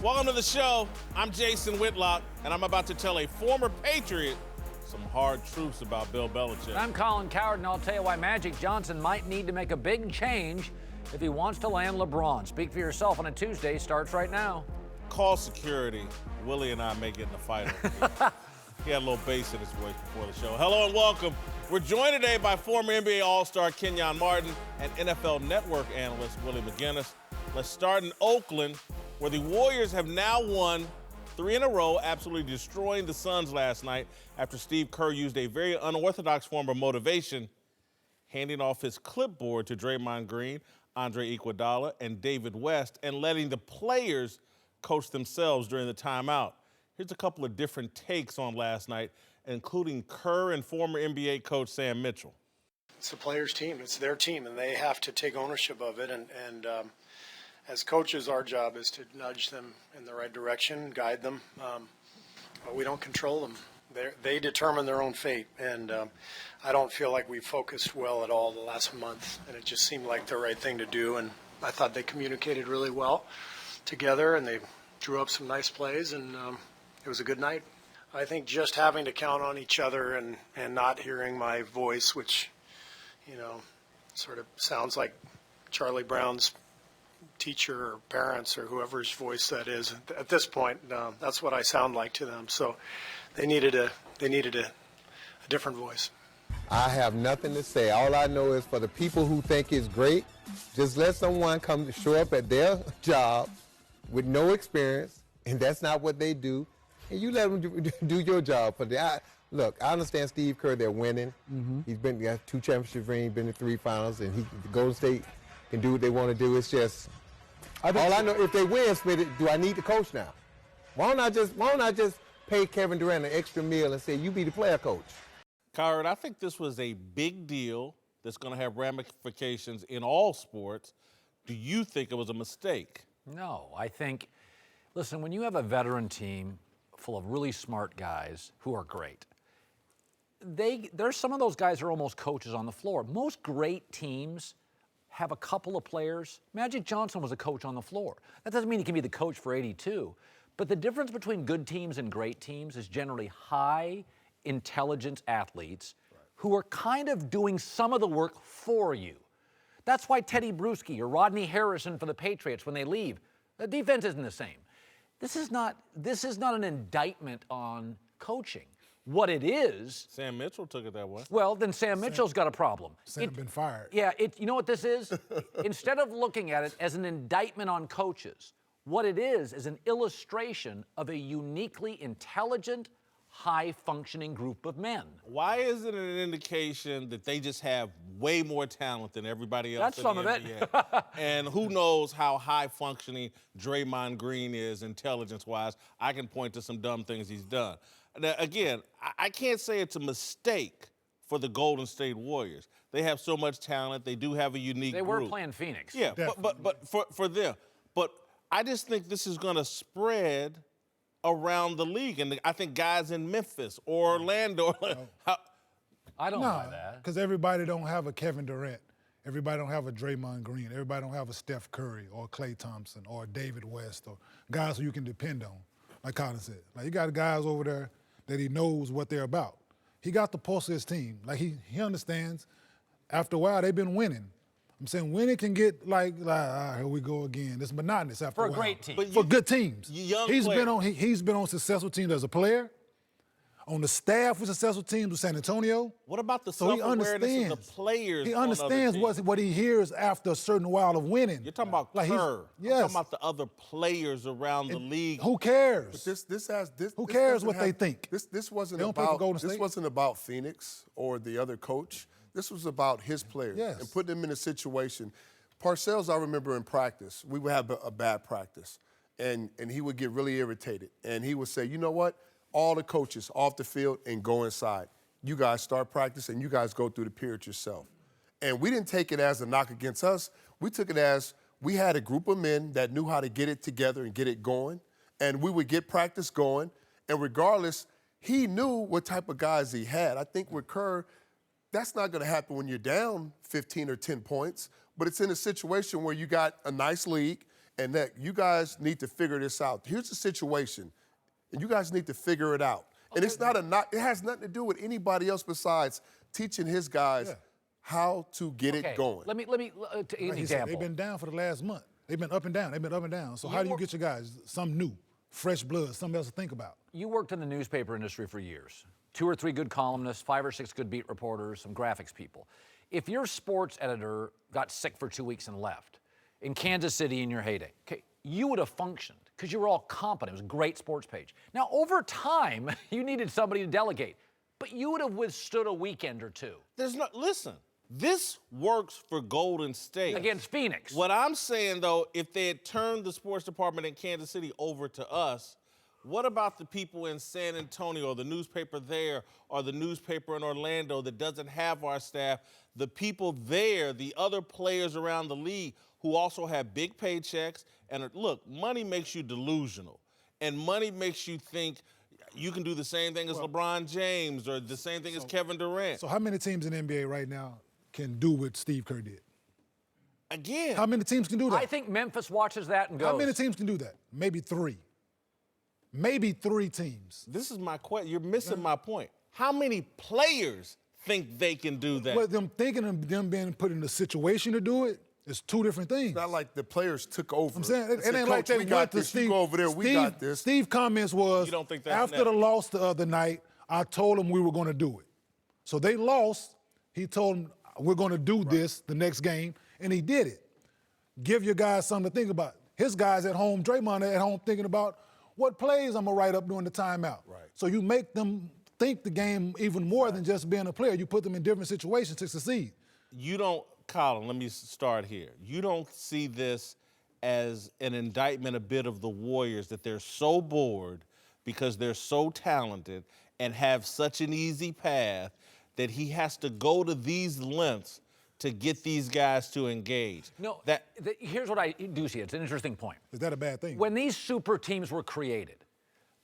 Welcome to the show. I'm Jason Whitlock, and I'm about to tell a former Patriot some hard truths about Bill Belichick. I'm Colin Cowherd, and I'll tell you why Magic Johnson might need to make a big change if he wants to land LeBron. Speak for yourself on a Tuesday starts right now. Call security. Willie and I may get in a fight over here. He had a little bass in his voice before the show. Hello and welcome. We're joined today by former NBA All-Star Kenyon Martin and NFL Network analyst Willie McGinnis. Let's start in Oakland, where the Warriors have now won 3 in a row, absolutely destroying the Suns last night after Steve Kerr used a very unorthodox form of motivation, handing off his clipboard to Draymond Green, Andre Iguodala, and David West, and letting the players coach themselves during the timeout. Here's a couple of different takes on last night, including Kerr and former NBA coach Sam Mitchell. It's the players' team. It's their team, and they have to take ownership of it. And as coaches, our job is to nudge them in the right direction, guide them. But we don't control them. They determine their own fate. And I don't feel like we focused well at all the last month. And it just seemed like the right thing to do. And I thought they communicated really well together, and they drew up some nice plays, and it was a good night. I think just having to count on each other and not hearing my voice, which, sort of sounds like Charlie Brown's teacher or parents or whoever's voice that is. At this point, that's what I sound like to them. So they needed a different voice. I have nothing to say. All I know is for the people who think it's great, just let someone come to show up at their job with no experience, and that's not what they do, and you let them do your job. Look, I understand Steve Kerr, they're winning. Mm-hmm. He's got 2 championship rings, been to 3 finals, and the Golden State can do what they want to do. It's just, all I know, if they win, do I need to coach now? Why don't I just pay Kevin Durant an extra meal and say, you be the player coach? Cowherd, I think this was a big deal that's going to have ramifications in all sports. Do you think it was a mistake? No, I think, listen, when you have a veteran team full of really smart guys who are great, there's some of those guys are almost coaches on the floor. Most great teams have a couple of players. Magic Johnson was a coach on the floor. That doesn't mean he can be the coach for 82. But the difference between good teams and great teams is generally high intelligence athletes who are kind of doing some of the work for you. That's why Teddy Bruschi or Rodney Harrison for the Patriots, when they leave, the defense isn't the same. This is not an indictment on coaching. What it is... Sam Mitchell took it that way. Well, then Sam Mitchell's got a problem. Sam been fired. Yeah, you know what this is? Instead of looking at it as an indictment on coaches, what it is an illustration of a uniquely intelligent, high-functioning group of men. Why is it an indication that they just have way more talent than everybody else? That's some of it. And who knows how high-functioning Draymond Green is intelligence-wise? I can point to some dumb things he's done. Now, again, I can't say it's a mistake for the Golden State Warriors. They have so much talent. They do have a unique They group. were playing Phoenix. Yeah, but for them. But I just think this is going to spread around the league, and I think guys in Memphis or Orlando. I don't buy that. Because everybody don't have a Kevin Durant. Everybody don't have a Draymond Green. Everybody don't have a Steph Curry or Klay Thompson or David West or guys who you can depend on, like Colin said. Like, you got guys over there that he knows what they're about. He got the pulse of his team. Like, he understands. After a while, they've been winning. I'm saying winning can get here we go again. It's monotonous after a while. For a great team. For good teams. He's been on successful teams as a player, on the staff with successful teams with San Antonio. What about the self-awareness of the players? He understands what he hears after a certain while of winning. You're talking about Kerr. Yes. I'm talking about the other players around the league. Who cares? But who cares what they think? This wasn't They don't play for Golden State. This wasn't about Phoenix or the other coach. This was about his players and putting them in a situation. Parcells, I remember in practice, we would have a bad practice, and he would get really irritated. And he would say, you know what? All the coaches off the field and go inside. You guys start practice, and you guys go through the period yourself. And we didn't take it as a knock against us. We took it as we had a group of men that knew how to get it together and get it going, and we would get practice going. And regardless, he knew what type of guys he had. I think with Kerr, that's not going to happen when you're down 15 or 10 points, but it's in a situation where you got a nice league and that you guys need to figure this out. Here's the situation, and you guys need to figure it out. And it's not it has nothing to do with anybody else besides teaching his guys how to get it going. Let me take an example. They've been down for the last month. They've been up and down. So how do you get your guys some new, fresh blood, something else to think about? You worked in the newspaper industry for years. 2 or 3 good columnists, 5 or 6 good beat reporters, some graphics people. If your sports editor got sick for 2 weeks and left in Kansas City in your heyday, okay, you would have functioned because you were all competent. It was a great sports page. Now, over time, you needed somebody to delegate, but you would have withstood a weekend or two. Listen, this works for Golden State. Against Phoenix. What I'm saying, though, if they had turned the sports department in Kansas City over to us, what about the people in San Antonio, the newspaper there, or the newspaper in Orlando that doesn't have our staff? The people there, the other players around the league who also have big paychecks. And look, money makes you delusional. And money makes you think you can do the same thing as LeBron James or the same thing as Kevin Durant. So how many teams in the NBA right now can do what Steve Kerr did? Again. How many teams can do that? I think Memphis watches that and goes. How many teams can do that? Maybe 3. Maybe 3 teams. This is my question. You're missing my point. How many players think they can do that? Well, them thinking of them being put in the situation to do it is 2 different things. It's not like the players took over. I'm saying it Said, ain't like they we went got to this. Steve. You go over there, we got this. Steve comments was, You don't think that's after net? the loss the other night, I told them we were going to do it. So they lost. He told them we're going to do this the next game, and he did it. Give your guys something to think about. His guys at home, Draymond at home, thinking about what plays I'm going to write up during the timeout. Right. So you make them think the game even more than just being a player. You put them in different situations to succeed. You don't, Colin, let me start here. You don't see this as an indictment a bit of the Warriors, that they're so bored because they're so talented and have such an easy path that he has to go to these lengths to get these guys to engage. No, here's what I do see. It's an interesting point. Is that a bad thing? When these super teams were created,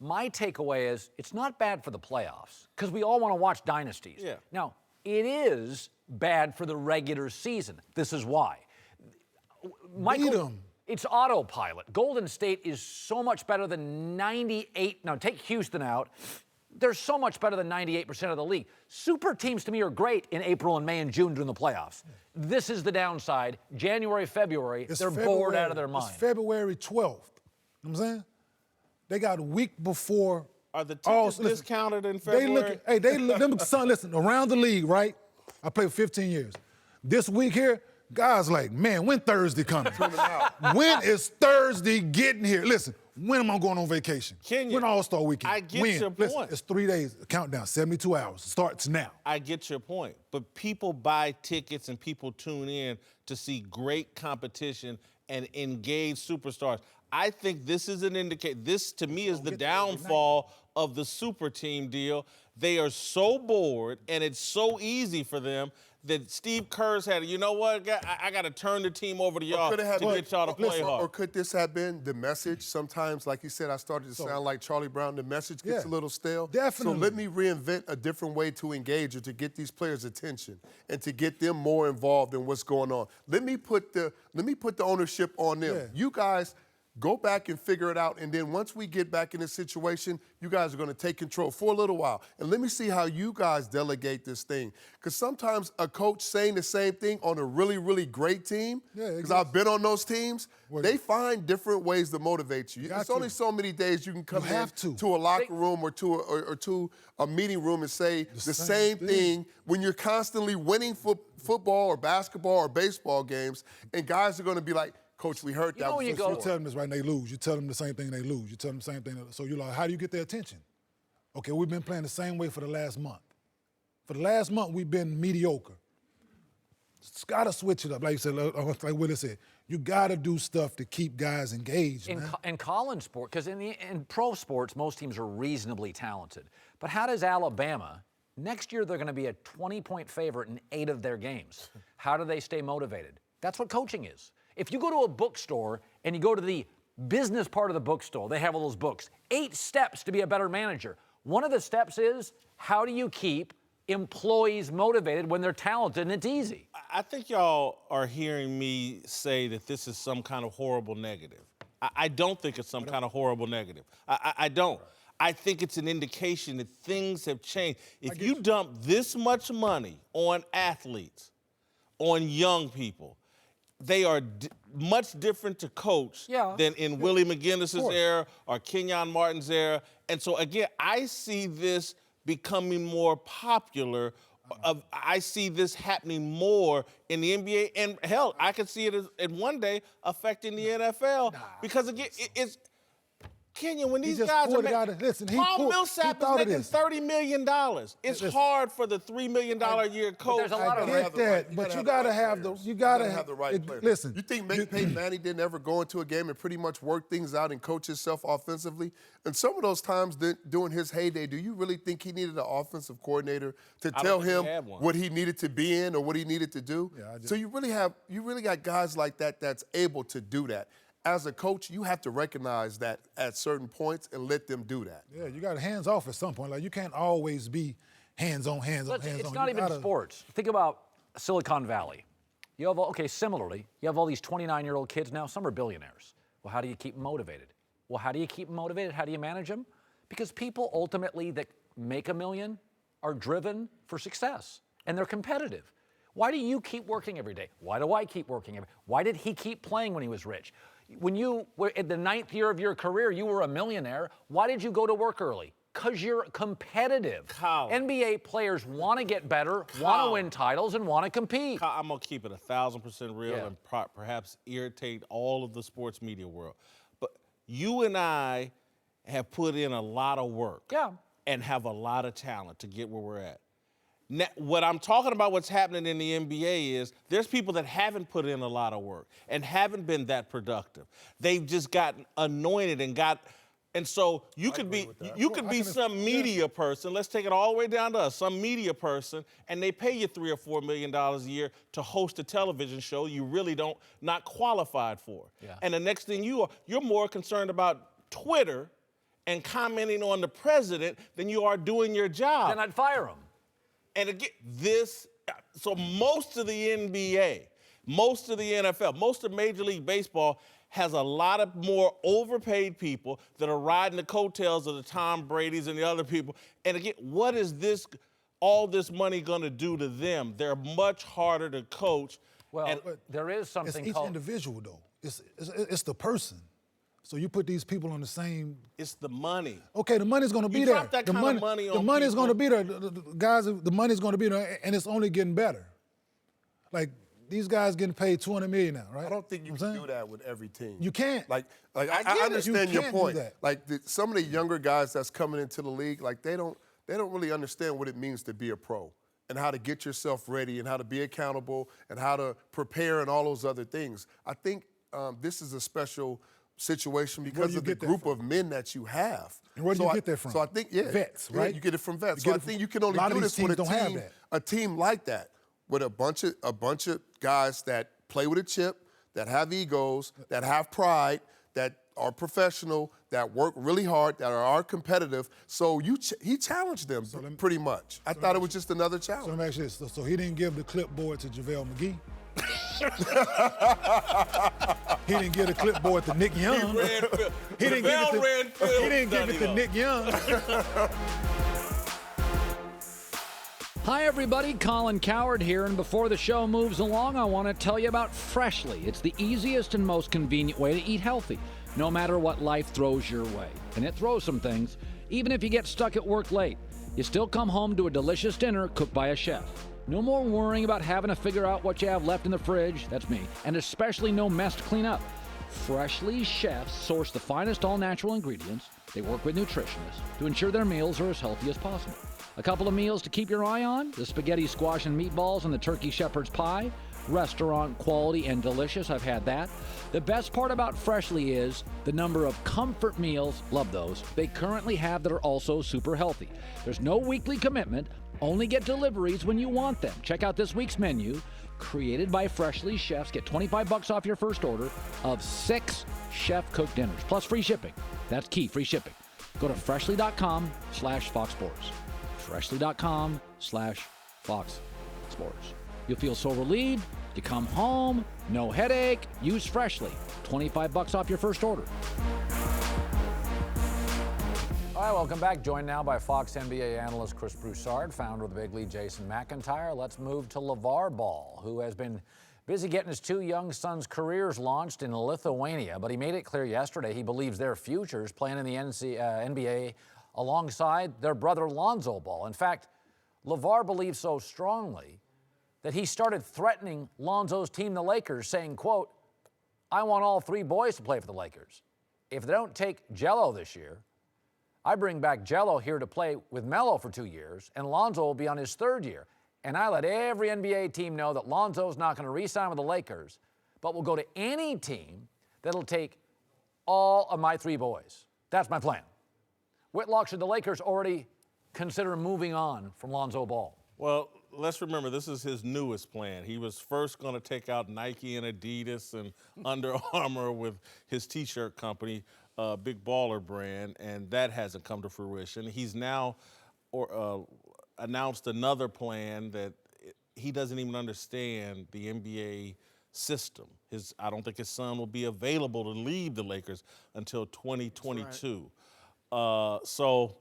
my takeaway is it's not bad for the playoffs because we all want to watch dynasties. Yeah. Now, it is bad for the regular season. This is why. Michael, Beat 'em. It's autopilot. Golden State is so much better than 98. Now, take Houston out. They're so much better than 98% of the league. Super teams to me are great in April and May and June during the playoffs. This is the downside. January, February, they're bored out of their mind. It's February 12th. You know what I'm saying? They got a week before. Are the tickets discounted in February? Listen, around the league, right? I played for 15 years. This week here, guys like, man, when Thursday coming? When is Thursday getting here? Listen, when am I going on vacation? Kenya, when All-Star Weekend? I get when? your Listen, point. it's 3 days, countdown, 72 hours. Starts now. I get your point. But people buy tickets and people tune in to see great competition and engaged superstars. I think this is an indicator. This, to me, is the downfall of the super team deal. They are so bored, and it's so easy for them that Steve Kerr's had, you know what, I got to turn the team over to y'all to get y'all to play hard. Or could this have been the message? Sometimes, like you said, I started to sound like Charlie Brown. The message gets a little stale. Definitely. So let me reinvent a different way to engage or to get these players' attention and to get them more involved in what's going on. Let me put the ownership on them. Yeah. You guys go back and figure it out, and then once we get back in this situation, you guys are going to take control for a little while. And let me see how you guys delegate this thing. Because sometimes a coach saying the same thing on a really, really great team, because I've been on those teams, they find different ways to motivate you. It's only so many days you can come to a locker room or to a meeting room and say the same thing when you're constantly winning football or basketball or baseball games, and guys are going to be like, Coach, we heard that. You tell them this right, and they lose. You tell them the same thing, they lose. You tell them the same thing. So you're like, how do you get their attention? Okay, we've been playing the same way for the last month. For the last month, we've been mediocre. It's got to switch it up. Like you said, like Willie said, you got to do stuff to keep guys engaged, man. In college sport, because in pro sports, most teams are reasonably talented. But how does Alabama, next year they're going to be a 20-point favorite in 8 of their games. How do they stay motivated? That's what coaching is. If you go to a bookstore and you go to the business part of the bookstore, they have all those books. 8 steps to be a better manager. One of the steps is, how do you keep employees motivated when they're talented and it's easy. I think y'all are hearing me say that this is some kind of horrible negative. I don't think it's some kind of horrible negative. I don't. I think it's an indication that things have changed. If you dump this much money on athletes, on young people, they are much different to coach than in Willie McGinnis's era or Kenyon Martin's era. And so, again, I see this becoming more popular. I see this happening more in the NBA. And, hell, I could see it as one day affecting the NFL. Because, again, it's – Kenyon, when these guys are making, Paul Millsap is making $30 million. It's hard for the $3 million a year coach. I get that, but you got to have the right player. Listen, you think Peyton Manning didn't ever go into a game and pretty much work things out and coach himself offensively? And some of those times during his heyday, do you really think he needed an offensive coordinator to tell him what he needed to be in or what he needed to do? So you really got guys like that that's able to do that. As a coach, you have to recognize that at certain points and let them do that. Yeah, you got hands off at some point. Like, you can't always be hands on. It's not even sports. Think about Silicon Valley. You have, similarly, you have all these 29-year-old kids now. Some are billionaires. Well, how do you keep them motivated? How do you manage them? Because people ultimately that make $1 million are driven for success, and they're competitive. Why do you keep working every day? Why do I keep working every day? Why did he keep playing when he was rich? When you were in the 9th year of your career, you were a millionaire. Why did you go to work early? Because you're competitive. NBA players want to get better, want to win titles, and want to compete. I'm going to keep it 1,000% real and perhaps irritate all of the sports media world. But you and I have put in a lot of work and have a lot of talent to get where we're at. Now, what I'm talking about, what's happening in the NBA is there's people that haven't put in a lot of work and haven't been that productive. They've just gotten anointed and so you could be some media person. Let's take it all the way down to us, some media person, and they pay you $3 or $4 million a year to host a television show you really not qualified for. And the next thing you're more concerned about Twitter and commenting on the president than you are doing your job. Then I'd fire him. And again, so most of the NBA, most of the NFL, most of Major League Baseball has a lot of more overpaid people that are riding the coattails of the Tom Brady's and the other people. And again, what is all this money going to do to them? They're much harder to coach. Well, there is something it's each individual, though. It's the person. So you put these people on the same. It's the money. Okay, the money's going to be there. Drop that kind of money on the money's people. going to be there. The money's going to be there, and it's only getting better. Like, these guys getting paid $200 million now, right? I don't think you can do that with every team. You can't. Like I understand your point. Like, some of the younger guys that's coming into the league, like they don't really understand what it means to be a pro and how to get yourself ready and how to be accountable and how to prepare and all those other things. I think this is a special situation because of the group of men that you have. And where do you get that from? So I think, vets, right? You get it from vets. So I think you can only do this with a team like that, with a bunch of guys that play with a chip, that have egos, that have pride, that are professional, that work really hard, that are competitive. So he challenged them pretty much. I thought it was just another challenge. So let me ask you this. So he didn't give the clipboard to JaVale McGee? He didn't give the clipboard to Nick Young. He didn't give it to Nick Young. Hi, everybody. Colin Cowherd here, and before the show moves along, I want to tell you about Freshly. It's the easiest and most convenient way to eat healthy, no matter what life throws your way. And it throws some things. Even if you get stuck at work late, you still come home to a delicious dinner cooked by a chef. No more worrying about having to figure out what you have left in the fridge, that's me, and especially no mess to clean up. Freshly chefs source the finest all-natural ingredients. They work with nutritionists to ensure their meals are as healthy as possible. A couple of meals to keep your eye on: the spaghetti squash and meatballs and the turkey shepherd's pie. Restaurant quality and delicious, I've had that. The best part about Freshly is the number of comfort meals, love those, they currently have that are also super healthy. There's no weekly commitment, only get deliveries when you want them. Check out this week's menu. Created by Freshly chefs, get $25 off your first order of 6 chef-cooked dinners, plus free shipping. That's key, free shipping. Go to freshly.com/Fox Sports. Freshly.com/Fox Sports. You'll feel so relieved. You come home, no headache. Use Freshly. $25 off your first order. All right, welcome back. Joined now by Fox NBA analyst Chris Broussard, founder of the Big League, Jason McIntyre. Let's move to LaVar Ball, who has been busy getting his two young sons' careers launched in Lithuania, but he made it clear yesterday he believes their futures playing in the NBA alongside their brother Lonzo Ball. In fact, LaVar believes so strongly that he started threatening Lonzo's team, the Lakers, saying, quote, "I want all three boys to play for the Lakers. If they don't take Jello this year, I bring back Jello here to play with Melo for 2 years, and Lonzo will be on his third year. And I let every NBA team know that Lonzo's not going to re-sign with the Lakers, but will go to any team that'll take all of my three boys. That's my plan." Whitlock, should the Lakers already consider moving on from Lonzo Ball? Well, let's remember, this is his newest plan. He was first going to take out Nike and Adidas and Under Armour with his T-shirt company, Big Baller brand, and that hasn't come to fruition. He's now announced another plan that he doesn't even understand the NBA system. I don't think his son will be available to leave the Lakers until 2022. So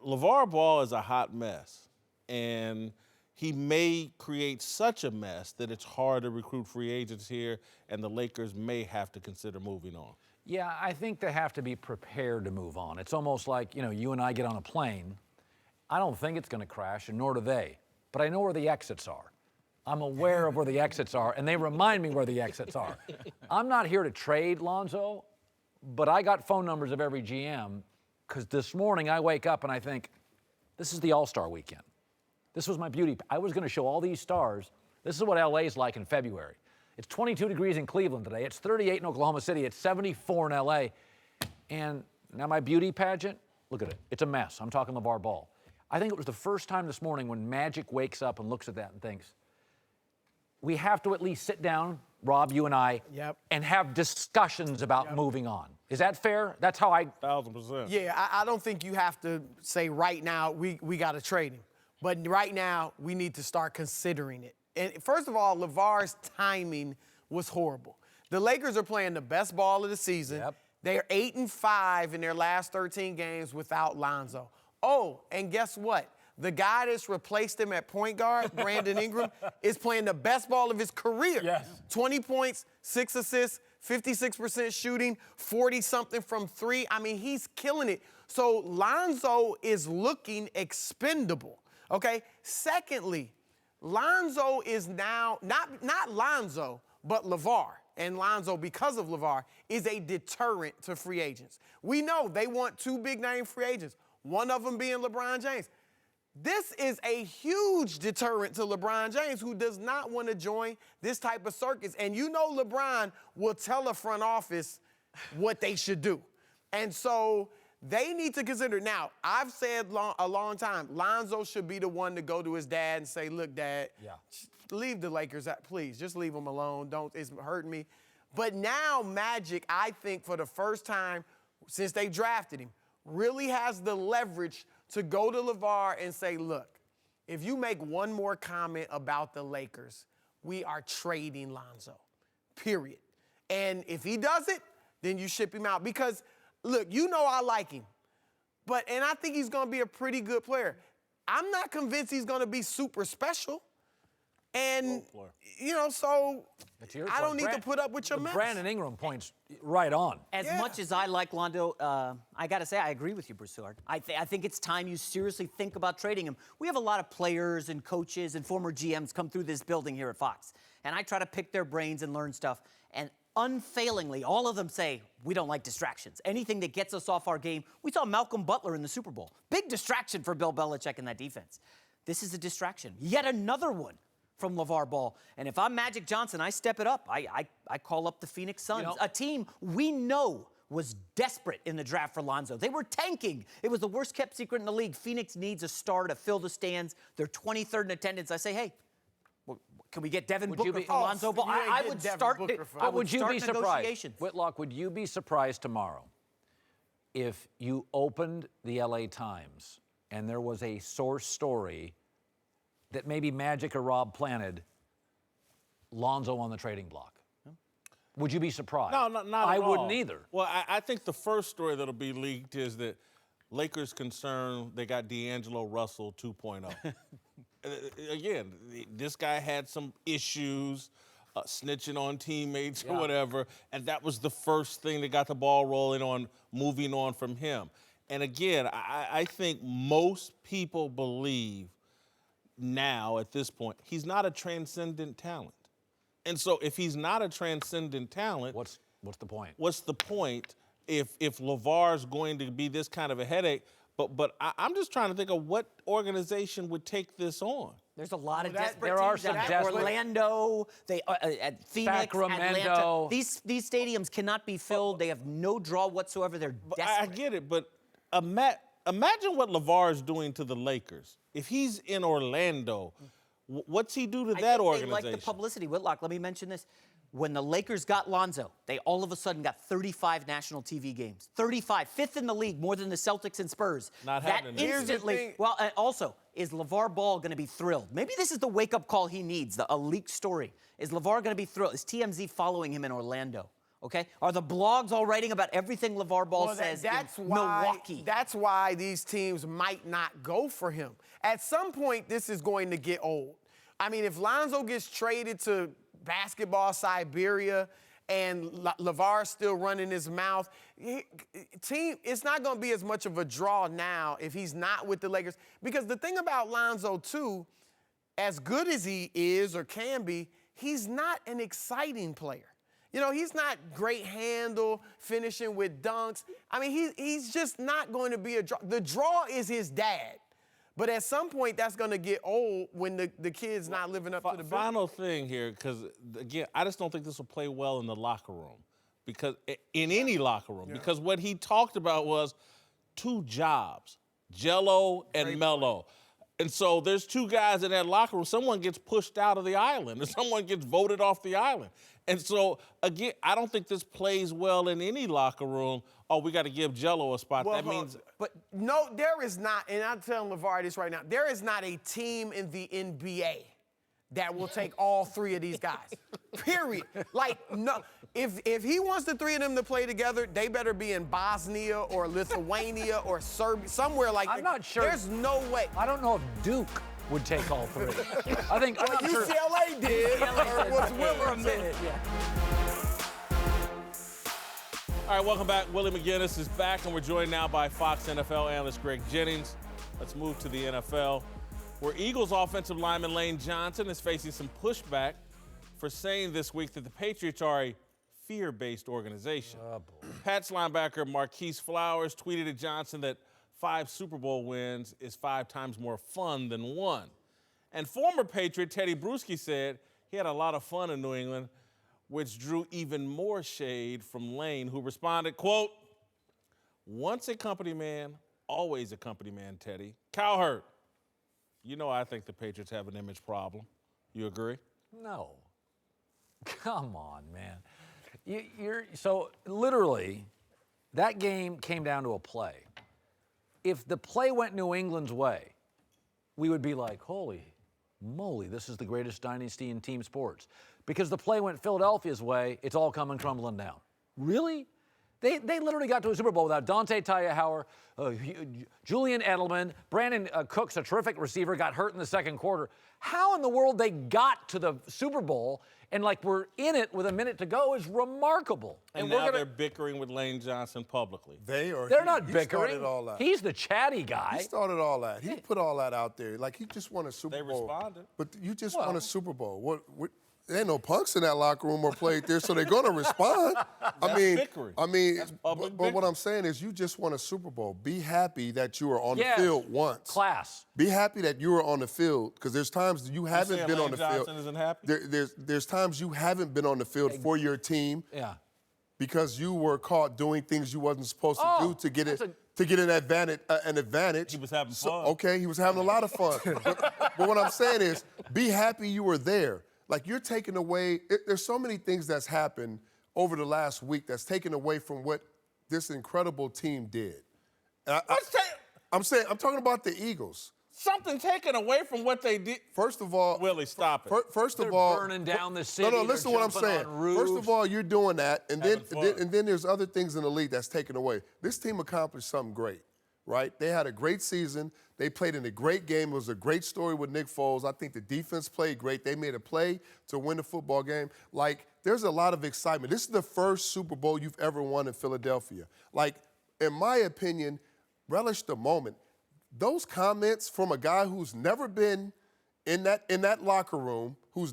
LaVar Ball is a hot mess, and he may create such a mess that it's hard to recruit free agents here, and the Lakers may have to consider moving on. Yeah, I think they have to be prepared to move on. It's almost like, you and I get on a plane. I don't think it's going to crash, and nor do they. But I know where the exits are. I'm aware of where the exits are, and they remind me where the exits are. I'm not here to trade Lonzo, but I got phone numbers of every GM, because this morning I wake up and I think, this is the All-Star weekend. This was my beauty. I was going to show all these stars. This is what LA's like in February. It's 22 degrees in Cleveland today. It's 38 in Oklahoma City. It's 74 in LA. And now my beauty pageant, look at it. It's a mess. I'm talking LaVar Ball. I think it was the first time this morning when Magic wakes up and looks at that and thinks, we have to at least sit down, Rob, you and I, and have discussions about moving on. Is that fair? That's how I... 1,000%. Yeah, I don't think you have to say right now we got to trade him. But right now, we need to start considering it. And first of all, LaVar's timing was horrible. The Lakers are playing the best ball of the season. They're 8-5 in their last 13 games without Lonzo. Oh, and guess what? The guy that's replaced him at point guard, Brandon Ingram, is playing the best ball of his career. 20 points, 6 assists, 56% shooting, 40-something from three. I mean, he's killing it. So Lonzo is looking expendable, okay? Secondly, Lonzo is now, not Lonzo, but LaVar. And Lonzo, because of LaVar, is a deterrent to free agents. We know they want two big-name free agents, one of them being LeBron James. This is a huge deterrent to LeBron James, who does not want to join this type of circus. And you know LeBron will tell a front office what they should do. And so they need to consider. Now, I've said a long time, Lonzo should be the one to go to his dad and say, look, Dad, leave the Lakers out, please. Just leave them alone. It's hurting me. But now Magic, I think for the first time since they drafted him, really has the leverage to go to LaVar and say, look, if you make one more comment about the Lakers, we are trading Lonzo, period. And if he does it, then you ship him out. Because, look, you know I like him. And I think he's going to be a pretty good player. I'm not convinced he's going to be super special. And, so I don't need to put up with your mess. Brandon Ingram points right on. As much as I like Lonzo, I got to say, I agree with you, Broussard. I think it's time you seriously think about trading him. We have a lot of players and coaches and former GMs come through this building here at Fox. And I try to pick their brains and learn stuff. And unfailingly, all of them say, we don't like distractions. Anything that gets us off our game. We saw Malcolm Butler in the Super Bowl. Big distraction for Bill Belichick in that defense. This is a distraction. Yet another one from LaVar Ball. And if I'm Magic Johnson, I step it up. I call up the Phoenix Suns, a team we know was desperate in the draft for Lonzo. They were tanking. It was the worst kept secret in the league. Phoenix needs a star to fill the stands. They're 23rd in attendance. I say, hey, can we get Devin Booker for Lonzo Ball? I would start. Would you be surprised, Whitlock? Would you be surprised tomorrow if you opened the LA Times and there was a source story that maybe Magic or Rob planted Lonzo on the trading block? Would you be surprised? No, not at all. I wouldn't either. Well, I think the first story that'll be leaked is that Lakers concerned they got D'Angelo Russell 2.0. Again, this guy had some issues, snitching on teammates or whatever, and that was the first thing that got the ball rolling on moving on from him. And again, I think most people believe now at this point he's not a transcendent talent. And so if he's not a transcendent talent, What's the point? What's the point if LaVar's going to be this kind of a headache? But I'm just trying to think of what organization would take this on. There's a lot of Well, desperate there are teams some out there. desperate- Orlando, at Phoenix, Sacramento. Atlanta. These stadiums cannot be filled. They have no draw whatsoever. They're But I desperate. get it, but imagine what LaVar is doing to the Lakers. If he's in Orlando, what's he do to I that think organization? They like the publicity. Whitlock, let me mention this. When the Lakers got Lonzo, they all of a sudden got 35 national TV games. 35, fifth in the league, more than the Celtics and Spurs. Not that happening. Here's the instantly. thing. Well, also, is LaVar Ball going to be thrilled? Maybe this is the wake-up call he needs, a leaked story. Is LaVar going to be thrilled? Is TMZ following him in Orlando? Okay? Are the blogs all writing about everything LaVar Ball says that's in why, Milwaukee? That's why these teams might not go for him. At some point, this is going to get old. I mean, if Lonzo gets traded to basketball Siberia and LaVar's still running his mouth, it's not going to be as much of a draw now if he's not with the Lakers. Because the thing about Lonzo, too, as good as he is or can be, he's not an exciting player. You know, he's not great handle, finishing with dunks. I mean, he's just not going to be a draw. The draw is his dad. But at some point, that's going to get old when the kid's not living up to the bill. Final thing here, because, again, I just don't think this will play well in the locker room. Because in any locker room. Because what he talked about was two jobs, Jello and Melo. And so there's two guys in that locker room. Someone gets pushed out of the island, and someone gets voted off the island. And so, again, I don't think this plays well in any locker room. Oh, we got to give Jello a spot. Well, that means. But no, there is not, and I'm telling LaVar this right now, there is not a team in the NBA that will take all three of these guys. Period. Like, no, if he wants the three of them to play together, they better be in Bosnia or Lithuania or Serbia, somewhere like that. I'm not sure. There's no way. I don't know if Duke would take all three. I think I'm not sure. UCLA did, or was Williams. All right, welcome back. Willie McGinnis is back, and we're joined now by Fox NFL analyst Greg Jennings. Let's move to the NFL, where Eagles offensive lineman Lane Johnson is facing some pushback for saying this week that the Patriots are a fear-based organization. Pats linebacker Marquise Flowers tweeted at Johnson that 5 Super Bowl wins is 5 times more fun than 1. And former Patriot Teddy Bruschi said he had a lot of fun in New England, which drew even more shade from Lane, who responded, quote, "Once a company man, always a company man, Teddy." Cowherd, you know I think the Patriots have an image problem. You agree? No. Come on, man. So literally, that game came down to a play. If the play went New England's way, we would be like, holy moly, this is the greatest dynasty in team sports. Because the play went Philadelphia's way, it's all coming crumbling down. Really? They literally got to a Super Bowl without Dante Tyahauer, Julian Edelman, Brandon Cooks, a terrific receiver, got hurt in the second quarter. How in the world they got to the Super Bowl and like we're in it with a minute to go is remarkable. And now they're bickering with Lane Johnson publicly. They're not bickering. Started all that. He's the chatty guy. He started all that. He put all that out there. Like, he just won a Super Bowl. They responded. But you just won a Super Bowl. What there ain't no punks in that locker room or played there, so they're going to respond. Bickering. That's public but what bickering. I'm saying is you just won a Super Bowl. Be happy that you were on Yes. the field once. Class. Be happy that you were on the field, because there's times you haven't saying been Lane on the Johnson field. isn't happy? There's times you haven't been on the field for your team. Yeah. Because you were caught doing things you wasn't supposed to do to get an advantage. He was having So, fun. okay, he was having a lot of fun. but what I'm saying is, be happy you were there. Like, you're taking away. There's so many things that's happened over the last week that's taken away from what this incredible team did. I'm talking about the Eagles. Something taken away from what they did. First of all, Willie, stop it. First They're of all, burning down the city. No, listen to what I'm saying. First of all, you're doing that, and then there's other things in the league that's taken away. This team accomplished something great, right? They had a great season. They played in a great game. It was a great story with Nick Foles. I think the defense played great. They made a play to win the football game. Like, there's a lot of excitement. This is the first Super Bowl you've ever won in Philadelphia. Like, in my opinion, relish the moment. Those comments from a guy who's never been in that locker room, who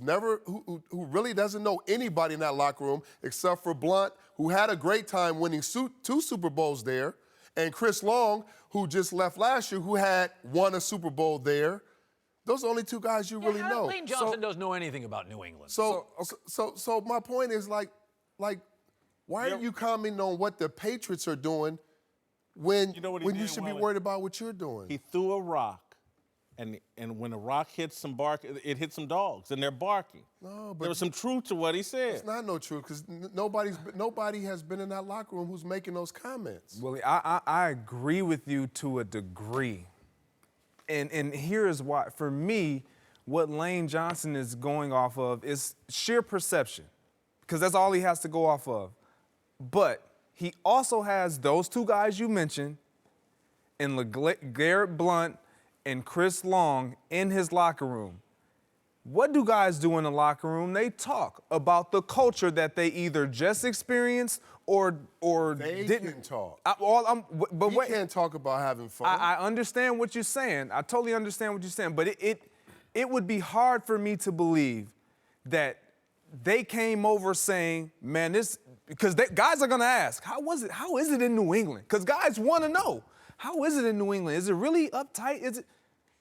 really doesn't know anybody in that locker room except for Blunt, who had a great time winning 2 Super Bowls there, and Chris Long, who just left last year, who had won a Super Bowl there. Those are the only 2 guys you really know. Lane Johnson doesn't know anything about New England. So my point is like, why are you commenting on what the Patriots are doing when you should be worried about what you're doing? He threw a rock, and when the rock hits it hit some dogs, and they're barking. No, but there was some truth to what he said. It's not no truth, because nobody has been in that locker room who's making those comments. Willie, I agree with you to a degree. And here is why. For me, what Lane Johnson is going off of is sheer perception, because that's all he has to go off of. But he also has those 2 guys you mentioned, and Garrett Blunt and Chris Long in his locker room. What do guys do in the locker room? They talk about the culture that they either just experienced or they didn't. Can talk. But you can't talk about having fun. I understand what you're saying. I totally understand what you're saying. But it would be hard for me to believe that they came over saying, man, because guys are going to ask, how is it in New England? Because guys want to know, how is it in New England? Is it really uptight?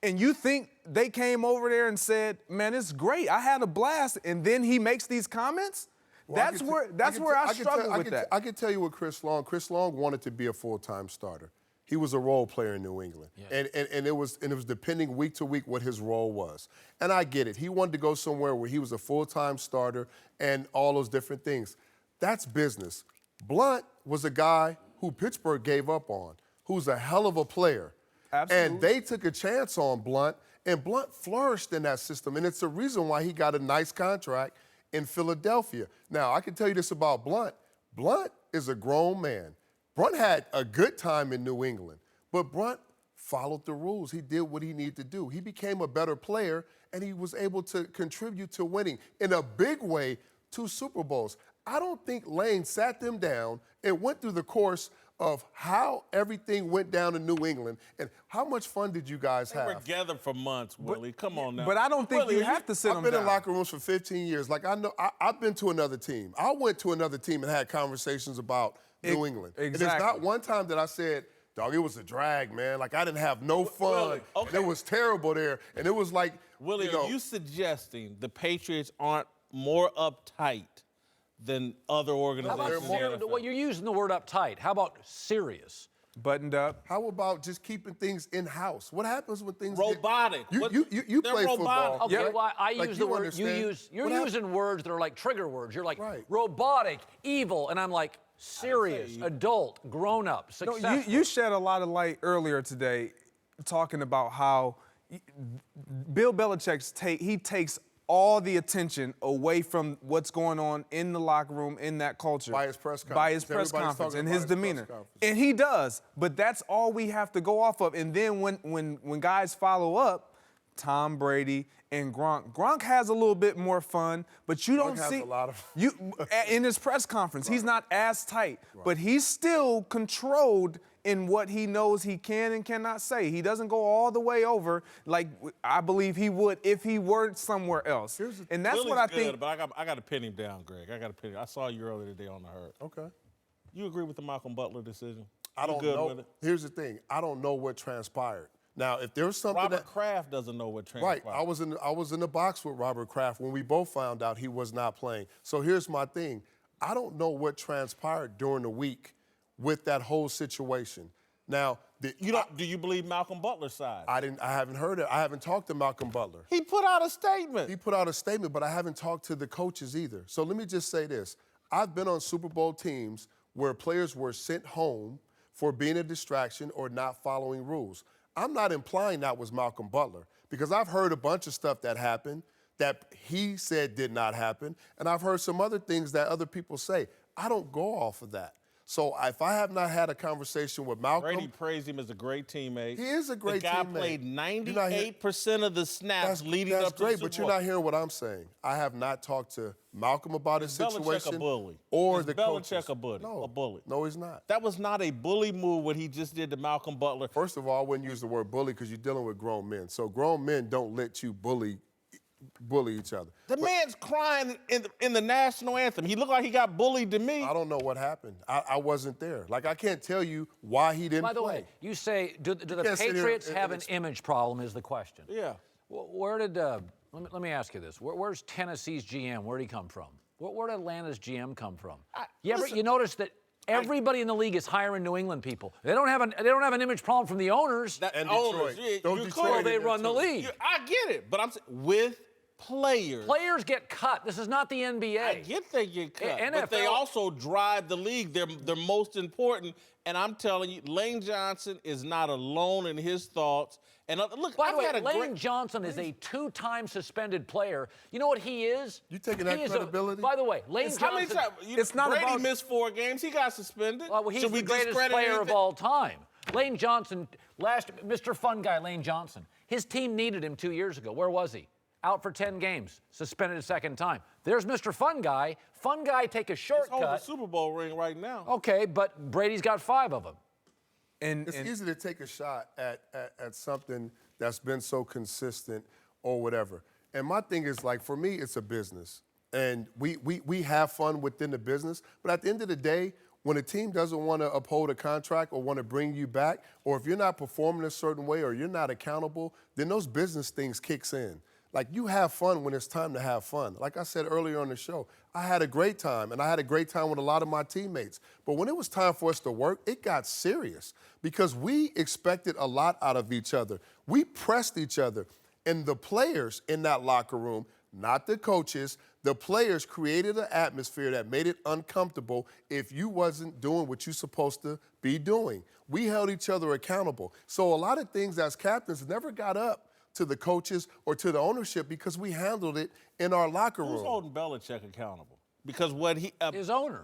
And you think they came over there and said, man, it's great. I had a blast. And then he makes these comments? Well, that's where I struggle with that. I can tell you with Chris Long wanted to be a full-time starter. He was a role player in New England. Yeah. And it was depending week to week what his role was. And I get it. He wanted to go somewhere where he was a full-time starter and all those different things. That's business. Blunt was a guy who Pittsburgh gave up on, who's a hell of a player. Absolutely. And they took a chance on Blunt, and Blunt flourished in that system. And it's the reason why he got a nice contract in Philadelphia. Now, I can tell you this about Blunt. Blunt is a grown man. Blunt had a good time in New England, but Blunt followed the rules. He did what he needed to do. He became a better player, and he was able to contribute to winning in a big way 2 Super Bowls. I don't think Lane sat them down and went through the course of how everything went down in New England and how much fun did you guys have? They were together for months, Willie. Come on now. But I don't think Willie, you have to sit them down. I've been in locker rooms for 15 years. Like, I know, I've been to another team. I went to another team and had conversations about New England. Exactly. And there's not one time that I said, dog, it was a drag, man. Like, I didn't have no fun. Willie, okay. It was terrible there. And it was like, Willie, are you suggesting the Patriots aren't more uptight than other organizations? Well, you're using the word uptight. How about serious? Buttoned up. How about just keeping things in-house? What happens when things robotic? You play football. Okay, yeah. well, I like use the word. You're using words that are like trigger words. You're like robotic, evil, and I'm like serious, adult, grown up, successful. No, you shed a lot of light earlier today, talking about how Bill Belichick takes all the attention away from what's going on in the locker room, in that culture. By his press conference. By his press conference and his demeanor. And he does, but that's all we have to go off of. And then when guys follow up, Tom Brady and Gronk has a little bit more fun, but you don't see a lot of in his press conference. He's not as tight, but he's still controlled in what he knows he can and cannot say. He doesn't go all the way over like I believe he would if he were somewhere else. And that's what I think. But I got to pin him down, Greg. I saw you earlier today on The Herd. Okay. You agree with the Malcolm Butler decision? I don't know. With it? Here's the thing. I don't know what transpired. Now, if there's something Robert Kraft doesn't know what transpired. Right. I was in the box with Robert Kraft when we both found out he was not playing. So here's my thing. I don't know what transpired during the week with that whole situation. Now, do you believe Malcolm Butler's side? I haven't heard it. I haven't talked to Malcolm Butler. He put out a statement. He put out a statement, but I haven't talked to the coaches either. So let me just say this. I've been on Super Bowl teams where players were sent home for being a distraction or not following rules. I'm not implying that was Malcolm Butler because I've heard a bunch of stuff that happened that he said did not happen, and I've heard some other things that other people say. I don't go off of that. So if I have not had a conversation with Malcolm. Brady praised him as a great teammate. He is a great teammate. The guy played 98% of the snaps leading up to the Super Bowl. That's great, but you're not hearing what I'm saying. I have not talked to Malcolm about his situation. Belichick a bully? Or is the Belichick coaches. a bully? No, a bully. No, he's not. That was not a bully move what he just did to Malcolm Butler. First of all, I wouldn't use the word bully because you're dealing with grown men. So grown men don't let you bully each other. The man's crying in the national anthem. He looked like he got bullied to me. I don't know what happened. I wasn't there. Like, I can't tell you why he didn't play. By the way, you say, do the Patriots have an image problem is the question. Yeah. Where did, let me ask you this. Where's Tennessee's GM? Where did he come from? Where did Atlanta's GM come from? You notice that everybody in the league is hiring New England people. They don't have an image problem from the owners. And owners. Detroit. They run the league. I get it, but I'm saying with players. Players get cut. This is not the NBA. I get they get cut, NFL, but they also drive the league. They're most important. And I'm telling you, Lane Johnson is not alone in his thoughts. And look, by the way, Lane Johnson is a 2-time suspended player. You know what he is? You taking that credibility? By the way, Lane Johnson. It's not Brady missed 4 games. He got suspended. Well, he's the greatest player of all time. Lane Johnson, Mr. Fun Guy Lane Johnson. His team needed him 2 years ago. Where was he? Out for 10 games, suspended a second time. There's Mr. Fun Guy. Fun Guy take a shortcut. He's holding a Super Bowl ring right now. Okay, but Brady's got 5 of them. And it's easy to take a shot at something that's been so consistent or whatever. And my thing is, like, for me, it's a business. And we have fun within the business. But at the end of the day, when a team doesn't want to uphold a contract or want to bring you back, or if you're not performing a certain way or you're not accountable, then those business things kicks in. Like, you have fun when it's time to have fun. Like I said earlier on the show, I had a great time, and I had a great time with a lot of my teammates. But when it was time for us to work, it got serious because we expected a lot out of each other. We pressed each other. And the players in that locker room, not the coaches, the players created an atmosphere that made it uncomfortable if you wasn't doing what you're supposed to be doing. We held each other accountable. So a lot of things as captains never got up to the coaches or to the ownership because we handled it in our locker room. Who's holding Belichick accountable? Because what he his owner.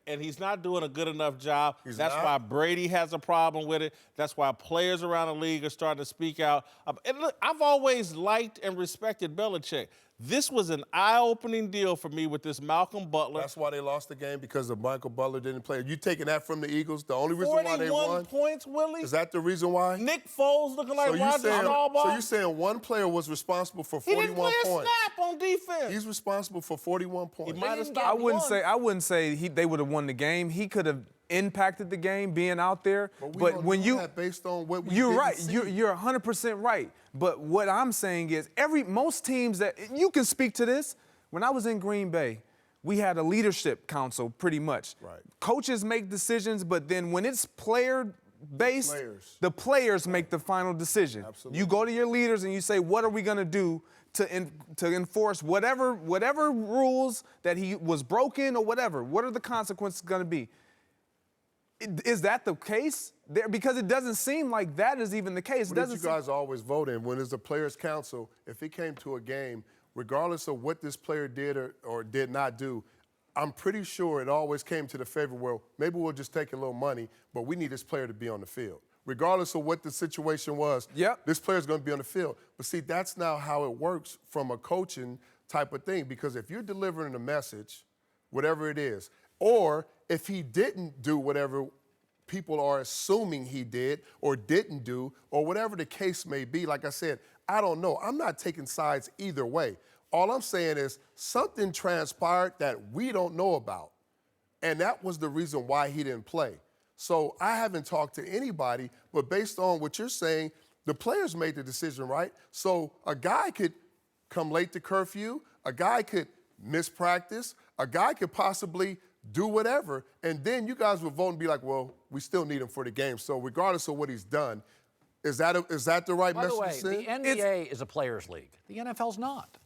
And he's not doing a good enough job. That's not. why Brady has a problem with it. That's why players around the league are starting to speak out. And look, I've always liked and respected Belichick. This was an eye-opening deal for me with this Malcolm Butler. That's why they lost the game, because of Michael Butler didn't play. You taking that from the Eagles? The only reason why they won? 41 points, Willie? Is that the reason why? Nick Foles looking like Roger Staubach? So you're saying one player was responsible for 41 points? He didn't play a snap on defense. He's responsible for 41 points. He might have I wouldn't say they would have won the game. He could have impacted the game being out there. But when you based on what we you're didn't right. see. You're 100% right. But what I'm saying is most teams that you can speak to this. When I was in Green Bay, we had a leadership council pretty much. Right. Coaches make decisions, but then when it's player-based, the players make the final decision. Absolutely. You go to your leaders and you say, what are we going to do to enforce whatever rules that he was broken or whatever? What are the consequences going to be? Is that the case? Because it doesn't seem like that is even the case. What did you guys always vote in? When it's a players' council, if he came to a game, regardless of what this player did or did not do, I'm pretty sure it always came to the favor where maybe we'll just take a little money, but we need this player to be on the field. Regardless of what the situation was, this player's going to be on the field. But see, that's not how it works from a coaching type of thing, because if you're delivering a message, whatever it is, or if he didn't do whatever people are assuming he did or didn't do, or whatever the case may be, like I said, I don't know. I'm not taking sides either way. All I'm saying is something transpired that we don't know about, and that was the reason why he didn't play. So I haven't talked to anybody, but based on what you're saying, the players made the decision, right? So a guy could come late to curfew, a guy could miss practice, a guy could possibly do whatever, and then you guys would vote and be like, well, we still need him for the game. So regardless of what he's done, is that the right message to send? By the way, the NBA is a players' league. The NFL's not.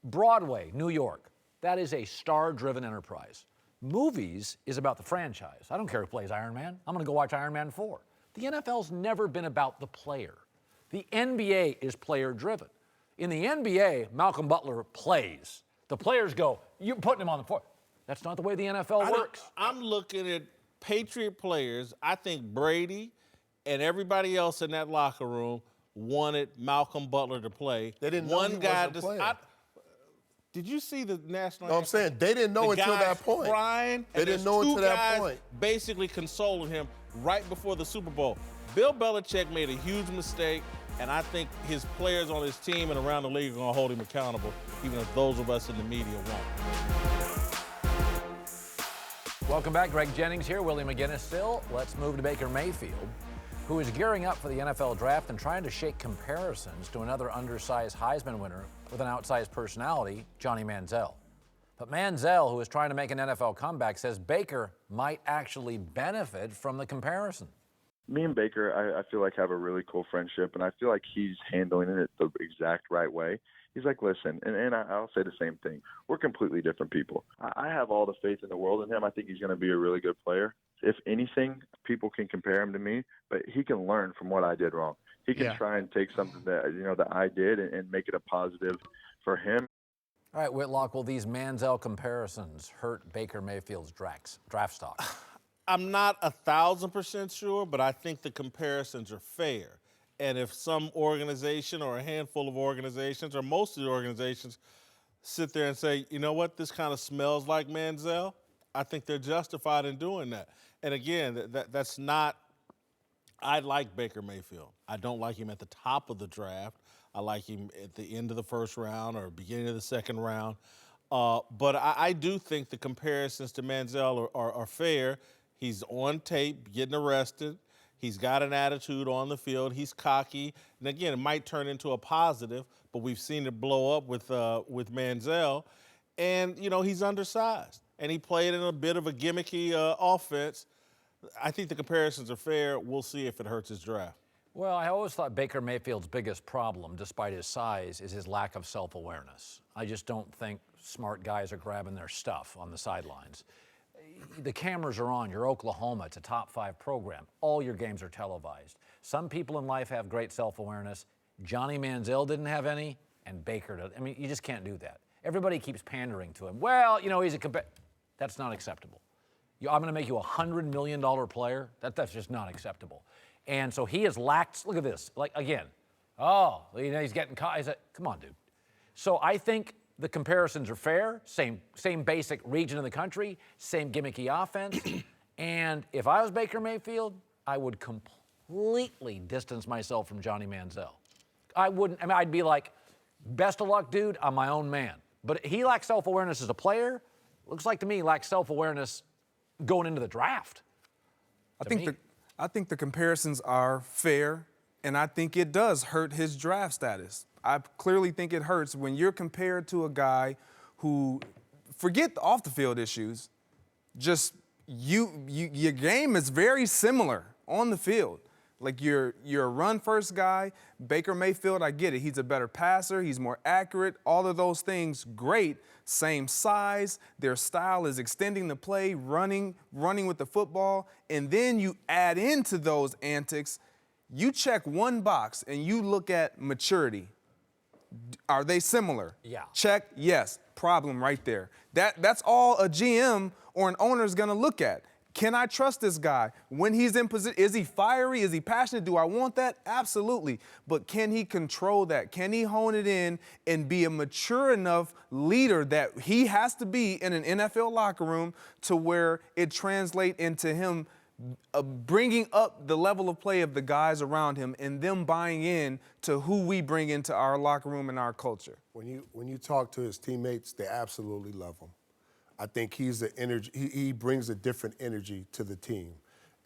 Broadway, New York, that is a star-driven enterprise. Movies is about the franchise. I don't care who plays Iron Man. I'm going to go watch Iron Man 4. The NFL's never been about the player. The NBA is player-driven. In the NBA, Malcolm Butler plays. The players go, you're putting him on the floor. That's not the way the NFL works. I'm looking at Patriot players. I think Brady and everybody else in that locker room wanted Malcolm Butler to play. They didn't know he wasn't playing. Did you see the national No, I'm saying they didn't know until that point. Crying, they didn't know until that point. Basically consoling him right before the Super Bowl. Bill Belichick made a huge mistake, and I think his players on his team and around the league are going to hold him accountable, even if those of us in the media won't. Welcome back. Greg Jennings here, Willie McGinnis still. Let's move to Baker Mayfield, who is gearing up for the NFL draft and trying to shake comparisons to another undersized Heisman winner with an outsized personality, Johnny Manziel. But Manziel, who is trying to make an NFL comeback, says Baker might actually benefit from the comparison. Me and Baker, I feel like have a really cool friendship, and I feel like he's handling it the exact right way. He's like, listen, and I'll say the same thing. We're completely different people. I have all the faith in the world in him. I think he's going to be a really good player. If anything, people can compare him to me, but he can learn from what I did wrong. He can try and take something that I did and make it a positive for him. All right, Whitlock, will these Manziel comparisons hurt Baker Mayfield's draft stock? I'm not 1,000% sure, but I think the comparisons are fair. And if some organization or a handful of organizations or most of the organizations sit there and say, you know what, this kind of smells like Manziel, I think they're justified in doing that. And again, that's not – I like Baker Mayfield. I don't like him at the top of the draft. I like him at the end of the first round or beginning of the second round. But I do think the comparisons to Manziel are fair. He's on tape, getting arrested. He's got an attitude on the field. He's cocky. And again, it might turn into a positive, but we've seen it blow up with Manziel. And, he's undersized. And he played in a bit of a gimmicky offense. I think the comparisons are fair. We'll see if it hurts his draft. Well, I always thought Baker Mayfield's biggest problem, despite his size, is his lack of self-awareness. I just don't think smart guys are grabbing their stuff on the sidelines. The cameras are on. You're Oklahoma. It's a top 5 program. All your games are televised. Some people in life have great self-awareness. Johnny Manziel didn't have any, and Baker does. I mean, you just can't do that. Everybody keeps pandering to him. Well, he's that's not acceptable. I'm going to make you a $100 million player. That's just not acceptable. And so he has lacked, look at this, he's getting caught. Come on, dude. So I think the comparisons are fair, same basic region of the country, same gimmicky offense. And if I was Baker Mayfield, I would completely distance myself from Johnny Manziel. I'd be like, best of luck, dude, I'm my own man. But he lacks self-awareness as a player. Looks like to me he lacks self-awareness going into the draft. I think the comparisons are fair, and I think it does hurt his draft status. I clearly think it hurts when you're compared to a guy who, forget the off-the-field issues, just your game is very similar on the field. Like you're a run-first guy. Baker Mayfield, I get it. He's a better passer. He's more accurate. All of those things, great. Same size. Their style is extending the play, running with the football. And then you add into those antics, you check one box and you look at maturity. Are they similar? Yeah. Check, yes. Problem right there. That's all a GM or an owner is going to look at. Can I trust this guy? When he's in position, is he fiery? Is he passionate? Do I want that? Absolutely. But can he control that? Can he hone it in and be a mature enough leader that he has to be in an NFL locker room to where it translates into him bringing up the level of play of the guys around him and them buying in to who we bring into our locker room and our culture? When you talk to his teammates, they absolutely love him. I think he's the energy. He brings a different energy to the team,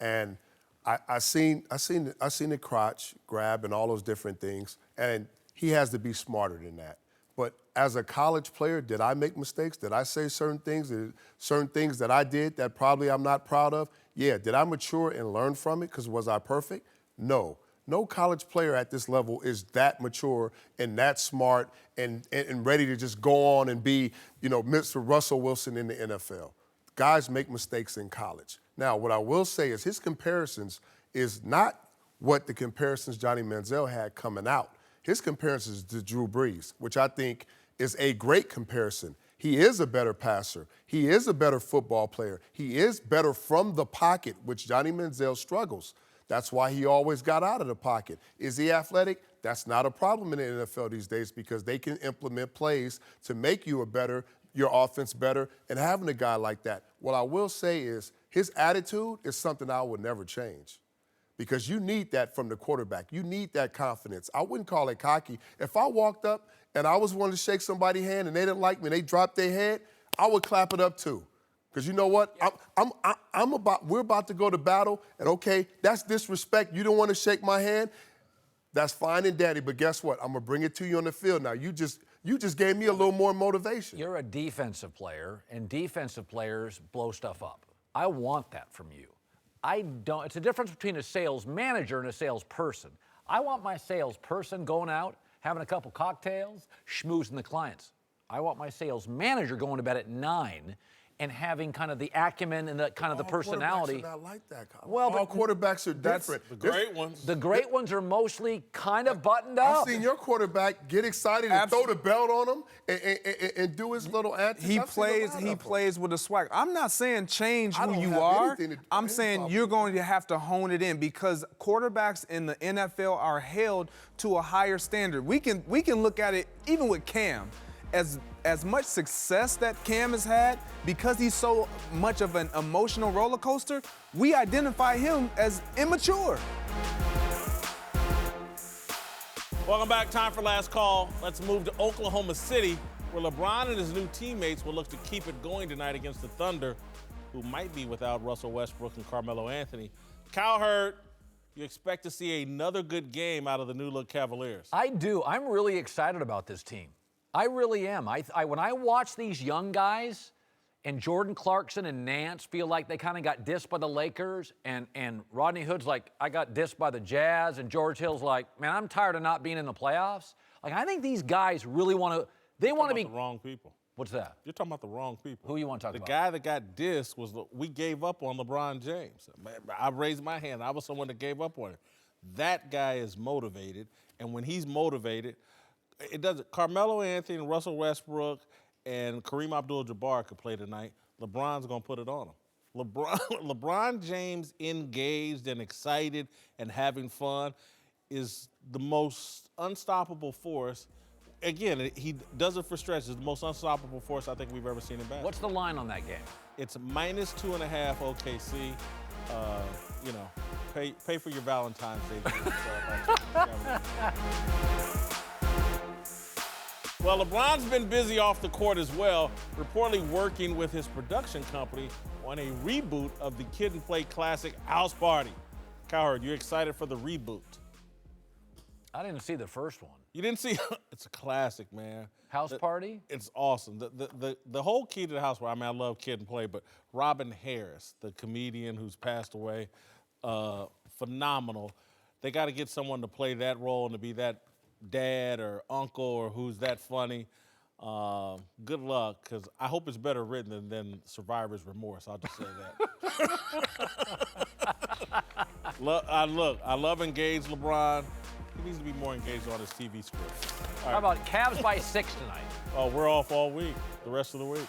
and I seen the crotch grab and all those different things, and he has to be smarter than that. But as a college player, did I make mistakes? Did I say certain things that I did that probably I'm not proud of? Yeah. Did I mature and learn from it? Because was I perfect? No. No college player at this level is that mature and that smart and ready to just go on and be, Mr. Russell Wilson in the NFL. Guys make mistakes in college. Now, what I will say is his comparisons is not what the comparisons Johnny Manziel had coming out. His comparisons to Drew Brees, which I think is a great comparison. He is a better passer. He is a better football player. He is better from the pocket, which Johnny Manziel struggles. That's why he always got out of the pocket. Is he athletic? That's not a problem in the NFL these days because they can implement plays to make you your offense better, and having a guy like that. What I will say is his attitude is something I would never change because you need that from the quarterback. You need that confidence. I wouldn't call it cocky. If I walked up and I was wanting to shake somebody's hand and they didn't like me and they dropped their head, I would clap it up too. Because you know what? We're about to go to battle, and okay, that's disrespect. You don't want to shake my hand. That's fine and dandy, but guess what? I'm going to bring it to you on the field now. You just gave me a little more motivation. You're a defensive player, and defensive players blow stuff up. I want that from you. I don't. It's a difference between a sales manager and a salesperson. I want my salesperson going out, having a couple cocktails, schmoozing the clients. I want my sales manager going to bed at 9 and having kind of the acumen and the kind of the personality. Quarterbacks are not like that, Colin. Well, all quarterbacks are different. The great ones. The great ones are mostly kind of buttoned up. I've seen your quarterback get excited and throw the belt on him and do his little antics. He plays with a swag. I'm not saying change who you are. I'm saying you're going to have to hone it in because quarterbacks in the NFL are held to a higher standard. We can look at it even with Cam. As much success that Cam has had, because he's so much of an emotional roller coaster, we identify him as immature. Welcome back. Time for last call. Let's move to Oklahoma City, where LeBron and his new teammates will look to keep it going tonight against the Thunder, who might be without Russell Westbrook and Carmelo Anthony. Cowherd, you expect to see another good game out of the new-look Cavaliers. I do. I'm really excited about this team. I really am. When I watch these young guys, and Jordan Clarkson and Nance feel like they kind of got dissed by the Lakers, and Rodney Hood's like, I got dissed by the Jazz, and George Hill's like, man, I'm tired of not being in the playoffs. Like, I think these guys really want to. They want to be the wrong people. What's that? You're talking about the wrong people. Who you want to talk about? about? The guy that got dissed was we gave up on LeBron James. I raised my hand. I was someone that gave up on him. That guy is motivated, and when he's motivated, it doesn't. Carmelo Anthony and Russell Westbrook and Kareem Abdul-Jabbar could play tonight. LeBron's going to put it on him. LeBron James engaged and excited and having fun is the most unstoppable force. Again, he does it for stretches. It's the most unstoppable force I think we've ever seen in basketball. What's the line on that game? It's -2.5 OKC. Pay for your Valentine's Day. Well, LeBron's been busy off the court as well, reportedly working with his production company on a reboot of the Kid and Play classic House Party. Cowherd, you excited for the reboot? I didn't see the first one. You didn't see? It's a classic, man. House Party? It's awesome. The whole key to the House Party, I mean, I love Kid and Play, but Robin Harris, the comedian who's passed away, phenomenal. They got to get someone to play that role and to be that dad or uncle or who's that funny. Good luck, because I hope it's better written than Survivor's Remorse. I'll just say that. I love engaged LeBron. He needs to be more engaged on his TV script. How about Cavs by 6 tonight? Oh, we're off all week, the rest of the week.